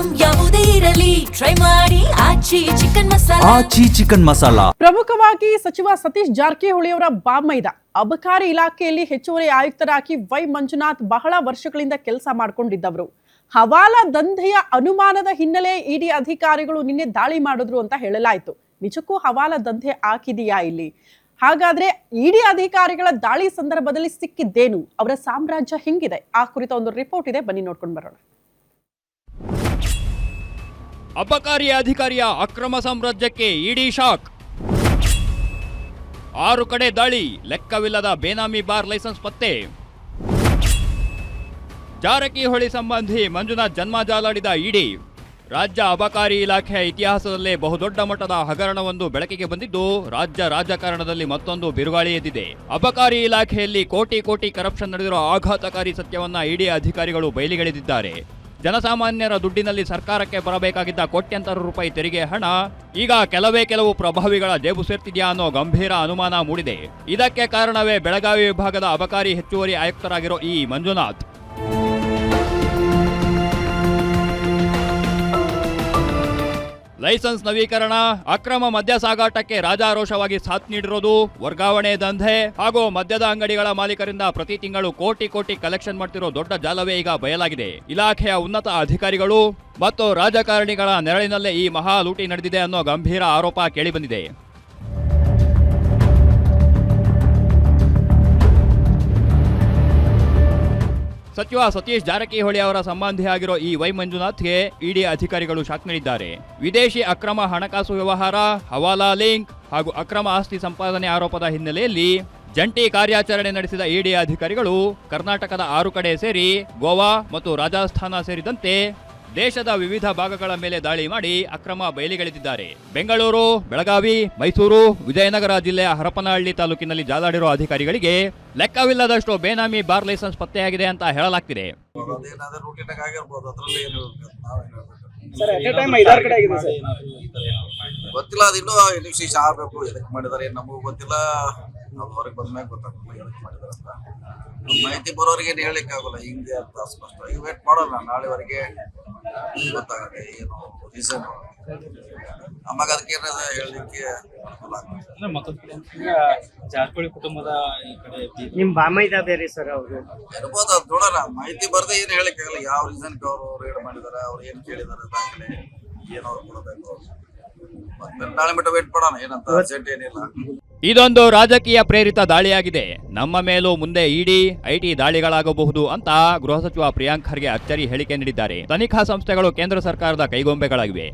Item ಯಾವುದೇ ಇರಲಿ try ಮಾಡಿ ಆಚಿ ಚಿಕನ್ ಮಸಾಲಾ. ಪ್ರಮುಖವಾಗಿ ಸಚಿವ ಸತೀಶ್ ಜಾರಕಿಹೊಳಿ ಅವರ ಬಾಮೈದ ಅಬಕಾರಿ ಇಲಾಖೆಯಲ್ಲಿ ಹೆಚ್ಚುವರಿ ಆಯುಕ್ತರಾಗಿ ವೈ ಮಂಜುನಾಥ್ ಬಹಳ ವರ್ಷಗಳಿಂದ ಕೆಲಸ ಮಾಡಿಕೊಂಡಿದ್ದವರು. ಹವಾಲಾ ದಂಧೆಯ ಅನುಮಾನದ ಹಿನ್ನೆಲೆ ಇಡಿ ಅಧಿಕಾರಿಗಳು ನಿನ್ನೆ ದಾಳಿ ಮಾಡಿದ್ರು ಅಂತ ಹೇಳಲಾಯಿತು. ನಿಜಕ್ಕೂ ಹವಾಲಾ ದಂಧೆ ಆಗಿದೆಯಾ ಇಲ್ಲಿ? ಹಾಗಾದ್ರೆ ಇಡಿ ಅಧಿಕಾರಿಗಳ ದಾಳಿ ಸಂದರ್ಭದಲ್ಲಿ ಸಿಕ್ಕಿದ್ದೇನು? ಅವರ ಸಾಮ್ರಾಜ್ಯ ಹೆಂಗಿದೆ? ಆ ಕುರಿತ ಒಂದು ರಿಪೋರ್ಟ್ ಇದೆ, ಬನ್ನಿ ನೋಡ್ಕೊಂಡು ಬರೋಣ. ಅಬಕಾರಿ ಅಧಿಕಾರಿಯ ಅಕ್ರಮ ಸಾಮ್ರಾಜ್ಯಕ್ಕೆ ಇಡಿ ಶಾಕ್. 6 ಕಡೆ ದಾಳಿ, ಲೆಕ್ಕವಿಲ್ಲದ ಬೇನಾಮಿ ಬಾರ್ ಲೈಸೆನ್ಸ್ ಪತ್ತೆ. ಜಾರಕಿಹೊಳಿ ಸಂಬಂಧಿ ಮಂಜುನಾಥ್ ಜನ್ಮಜಾಲಾಡಿದ ಇಡಿ. ರಾಜ್ಯ ಅಬಕಾರಿ ಇಲಾಖೆಯ ಇತಿಹಾಸದಲ್ಲೇ ಬಹುದೊಡ್ಡ ಮಟ್ಟದ ಹಗರಣವೊಂದು ಬೆಳಕಿಗೆ ಬಂದಿದ್ದು, ರಾಜ್ಯ ರಾಜಕಾರಣದಲ್ಲಿ ಮತ್ತೊಂದು ಬಿರುಗಾಳಿ ಎದ್ದಿದೆ. ಅಬಕಾರಿ ಇಲಾಖೆಯಲ್ಲಿ ಕೋಟಿ ಕರಪ್ಷನ್ ನಡೆದಿರೋ ಆಘಾತಕಾರಿ ಸತ್ಯವನ್ನ ಇಡಿ ಅಧಿಕಾರಿಗಳು ಬಯಲಿಗೆಳೆದಿದ್ದಾರೆ. ಜನಸಾಮಾನ್ಯರ ದುಡ್ಡಿನಲ್ಲಿ ಸರ್ಕಾರಕ್ಕೆ ಬರಬೇಕಾಗಿದ್ದ ಕೋಟ್ಯಂತರ ರೂಪಾಯಿ ತೆರಿಗೆ ಹಣ ಈಗ ಕೆಲವು ಪ್ರಭಾವಿಗಳ ಜೇಬು ಸೇರ್ತಿದೆಯಾ ಅನ್ನೋ ಗಂಭೀರ ಅನುಮಾನ ಮೂಡಿದೆ. ಇದಕ್ಕೆ ಕಾರಣವೇ ಬೆಳಗಾವಿ ವಿಭಾಗದ ಅಬಕಾರಿ ಹೆಚ್ಚುವರಿ ಆಯುಕ್ತರಾಗಿರೋ ಈ ಮಂಜುನಾಥ್. ಲೈಸೆನ್ಸ್ ನವೀಕರಣ, ಅಕ್ರಮ ಮದ್ಯ ಸಾಗಾಟಕ್ಕೆ ರಾಜಾರೋಷವಾಗಿ ಸಾಥ್ ನೀಡಿರೋದು, ವರ್ಗಾವಣೆ ದಂಧೆ ಹಾಗೂ ಮದ್ಯದ ಅಂಗಡಿಗಳ ಮಾಲೀಕರಿಂದ ಪ್ರತಿ ತಿಂಗಳು ಕೋಟಿ ಕಲೆಕ್ಷನ್ ಮಾಡ್ತಿರೋ ದೊಡ್ಡ ಜಾಲವೇ ಈಗ ಬಯಲಾಗಿದೆ. ಇಲಾಖೆಯ ಉನ್ನತ ಅಧಿಕಾರಿಗಳು ಮತ್ತು ರಾಜಕಾರಣಿಗಳ ನೆರಳಿನಲ್ಲೇ ಈ ಮಹಾ ಲೂಟಿ ನಡೆದಿದೆ ಅನ್ನೋ ಗಂಭೀರ ಆರೋಪ ಕೇಳಿಬಂದಿದೆ. ಸಚಿವ ಸತೀಶ್ ಜಾರಕಿಹೊಳಿ ಅವರ ಸಂಬಂಧಿಯಾಗಿರೋ ಈ ವೈ ಮಂಜುನಾಥ್ಗೆ ಇಡಿ ಅಧಿಕಾರಿಗಳು ಶಾಕ್ ನೀಡಿದ್ದಾರೆ. ವಿದೇಶಿ ಅಕ್ರಮ ಹಣಕಾಸು ವ್ಯವಹಾರ, ಹವಾಲಾ ಲಿಂಕ್ ಹಾಗೂ ಅಕ್ರಮ ಆಸ್ತಿ ಸಂಪಾದನೆ ಆರೋಪದ ಹಿನ್ನೆಲೆಯಲ್ಲಿ ಜಂಟಿ ಕಾರ್ಯಾಚರಣೆ ನಡೆಸಿದ ಇಡಿ ಅಧಿಕಾರಿಗಳು ಕರ್ನಾಟಕದ 6 ಕಡೆ ಸೇರಿ ಗೋವಾ ಮತ್ತು ರಾಜಸ್ಥಾನ ಸೇರಿದಂತೆ ದೇಶದ ವಿವಿಧ ಭಾಗಗಳ ಮೇಲೆ ದಾಳಿ ಮಾಡಿ ಅಕ್ರಮ ಬಯಲಿಗೆಳೆದಿದ್ದಾರೆ. ಬೆಂಗಳೂರು, ಬೆಳಗಾವಿ, ಮೈಸೂರು, ವಿಜಯನಗರ ಜಿಲ್ಲೆಯ ಹರಪನಹಳ್ಳಿ ತಾಲೂಕಿನಲ್ಲಿ ಜಾಲಾಡಿರೋ ಅಧಿಕಾರಿಗಳಿಗೆ ಲೆಕ್ಕವಿಲ್ಲದಷ್ಟು ಬೇನಾಮಿ ಬಾರ್ ಲೈಸೆನ್ಸ್ ಪತ್ತೆಯಾಗಿದೆ ಅಂತ ಹೇಳಲಾಗ್ತಿದೆ. ಗೊತ್ತಿಲ್ಲ, ಅದು ಇನ್ನೂ ಇನ್ವೆಸ್ಟಿಗೇಷನ್ ಆಗಬೇಕು. ಎದಕ್ಕೆ ಮಾಡಿದ್ದಾರೆ ನಮಗೂ ಗೊತ್ತಿಲ್ಲ. ನಾವು ಹೊರಗೆ ಬಂದ್ಮ್ಯಾಗ ಗೊತ್ತಾಗ್ತದೆ ಎದಕ್ಕೆ ಮಾಡಿದಾರೆ ಅಂತ. ಮಾಹಿತಿ ಬರೋರಿಗೆ ಏನು ಹೇಳಲಿಕ್ಕೆ ಆಗೋಲ್ಲ ಹಿಂಗೆ ಅಂತ ಸ್ಪಷ್ಟ. ಈಗ ವೇಟ್ ಮಾಡೋಲ್ಲ, ನಾಳೆವರೆಗೆ ಗೊತ್ತಾಗುತ್ತೆ ಏನು ರೀಸನ್. ನಮಗ ಅದಕ್ಕೆ ಹೇಳಲಿಕ್ಕೆ ಜಾರಕಿಹೊಳಿ ಕುಟುಂಬದ ನಿಮ್ ಬಾಮೈದ ಬೇರೆ ಸರ್ ಅವರು ಇರ್ಬೋದು, ಅದು ನೋಡೋಣ. ಮಾಹಿತಿ ಬರದೆ ಏನು ಹೇಳಲಿಕ್ಕೆ ಆಗಲ್ಲ. ಯಾವ ರೀಸನ್ಗೆ ಅವರು ರೇಡ್ ಮಾಡಿದಾರೆ, ಅವ್ರು ಏನ್ ಕೇಳಿದಾರೆ, ದಾಖಲೆ ಏನು ಅವ್ರು ಕೊಡಬೇಕು. ನಾಳೆ ಮಟ್ಟ ವೇಟ್ ಮಾಡೋಣ, ಏನಂತ ಅರ್ಜೆಂಟ್ ಏನಿಲ್ಲ. ಇದೊಂದು ರಾಜಕೀಯ ಪ್ರೇರಿತ ದಾಳಿಯಾಗಿದೆ. ನಮ್ಮ ಮೇಲೂ ಮುಂದೆ ಇಡಿ, ಐಟಿ ದಾಳಿಗಳಾಗಬಹುದು ಅಂತ ಗೃಹ ಸಚಿವ ಪ್ರಿಯಾಂಕ್ ಖರ್ಗೆ ಅಚ್ಚರಿ ಹೇಳಿಕೆ ನೀಡಿದ್ದಾರೆ. ತನಿಖಾ ಸಂಸ್ಥೆಗಳು ಕೇಂದ್ರ ಸರ್ಕಾರದ ಕೈಗೊಂಬೆಗಳಾಗಿವೆ.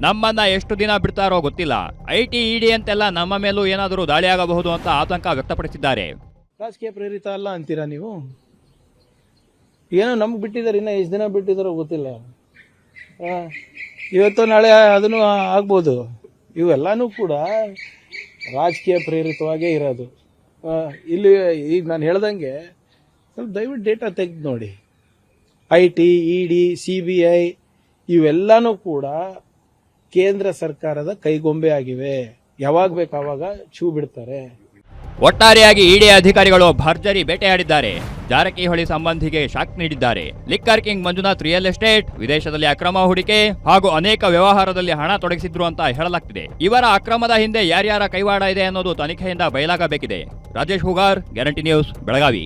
ನಮ್ಮನ್ನ ಎಷ್ಟು ದಿನ ಬಿಡ್ತಾರೋ ಗೊತ್ತಿಲ್ಲ. ಐಟಿ, ಇಡಿ ಅಂತೆಲ್ಲ ನಮ್ಮ ಮೇಲೂ ಏನಾದರೂ ದಾಳಿಯಾಗಬಹುದು ಅಂತ ಆತಂಕ ವ್ಯಕ್ತಪಡಿಸಿದ್ದಾರೆ. ರಾಜಕೀಯ ಪ್ರೇರಿತ ಅಲ್ಲ ಅಂತೀರಾ ನೀವು? ಏನೋ ನಮ್ಗೆ ಬಿಟ್ಟಿದ್ದಾರೆ, ಇನ್ನ ಎಷ್ಟು ದಿನ ಬಿಟ್ಟಿದಾರೋ ಗೊತ್ತಿಲ್ಲ. ಇವತ್ತು ನಾಳೆ ಅದನ್ನು ಆಗ್ಬೋದು. ಇವೆಲ್ಲಾನು ಕೂಡ ರಾಜಕೀಯ ಪ್ರೇರಿತವಾಗೇ ಇರೋದು. ಇಲ್ಲಿ ಈಗ ನಾನು ಹೇಳ್ದಂಗೆ ಸ್ವಲ್ಪ ದಯವಿಟ್ಟು ಡೇಟಾ ತೆಗೆದು ನೋಡಿ. ಐಟಿ, ಇಡಿ, CBI ಇವೆಲ್ಲಾನು ಕೂಡ ಕೇಂದ್ರ ಸರ್ಕಾರದ ಕೈಗೊಂಬೆ ಆಗಿವೆ. ಯಾವಾಗ ಬೇಕು ಆವಾಗ ಛೂ ಬಿಡ್ತಾರೆ. ಒಟ್ಟಾರೆಯಾಗಿ ಇಡಿ ಅಧಿಕಾರಿಗಳು ಭರ್ಜರಿ ಬೇಟೆಯಾಡಿದ್ದಾರೆ. ಜಾರಕಿಹೊಳಿ ಸಂಬಂಧಿಗೆ ಶಾಕ್ ನೀಡಿದ್ದಾರೆ. Liquor king Manjunath real estate, ವಿದೇಶದಲ್ಲಿ ಅಕ್ರಮ ಹೂಡಿಕೆ ಹಾಗೂ ಅನೇಕ ವ್ಯವಹಾರದಲ್ಲಿ ಹಣ ತೊಡಗಿಸಿದ್ರು ಅಂತ ಹೇಳಲಾಗ್ತಿದೆ. ಇವರ ಅಕ್ರಮದ ಹಿಂದೆ ಯಾರ್ಯಾರ ಕೈವಾಡ ಇದೆ ಅನ್ನೋದು ತನಿಖೆಯಿಂದ ಬಯಲಾಗಬೇಕಿದೆ. Rajesh Hugar, guarantee news, Belagavi.